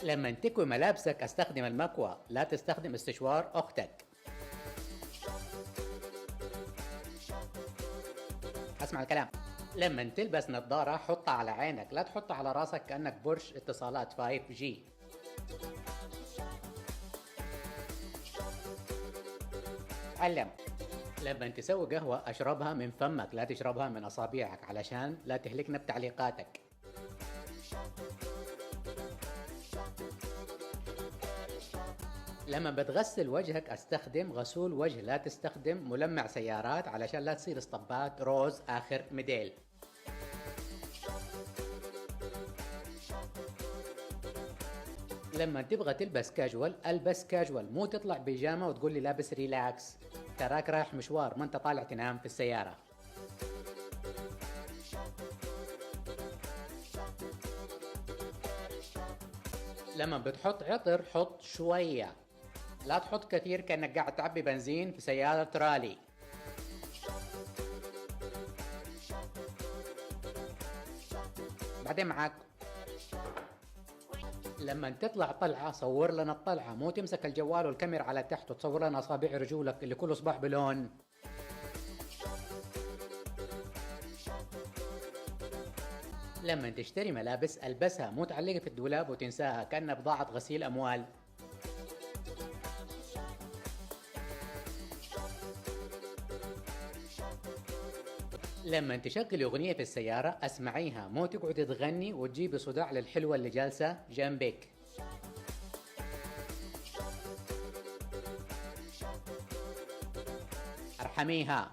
لما تكوي ملابسك استخدم المكوى، لا تستخدم استشوار أختك. اسمع الكلام. لما تلبس نظارة حطها على عينك، لا تحطها على راسك كأنك برج اتصالات 5G. علم. لما تسوي قهوة اشربها من فمك، لا تشربها من أصابعك علشان لا تهلكنا بتعليقاتك. لما بتغسل وجهك استخدم غسول وجه، لا تستخدم ملمع سيارات علشان لا تصير اسطبات روز آخر موديل. لما تبغى تلبس كاجوال البس كاجوال، مو تطلع بيجامة وتقول لي لابس ريلاكس. تراك رايح مشوار، ما انت طالع تنام في السيارة. لما بتحط عطر حط شوية، لا تحط كثير كأنك قاعد تعبي بنزين في سيارة رالي. بعدين معاك. لما تطلع طلعة صور لنا الطلعة، مو تمسك الجوال والكاميرا على تحت وتصور لنا أصابع رجولك اللي كل صباح بلون. لما تشتري ملابس البسها، مو تعلقها في الدولاب وتنساها كأنها بضاعة غسيل أموال. لما تشغلي أغنية في السيارة اسمعيها، مو تقعدي تغني وتجيبي صداع للحلوة اللي جالسة جنبك. ارحميها.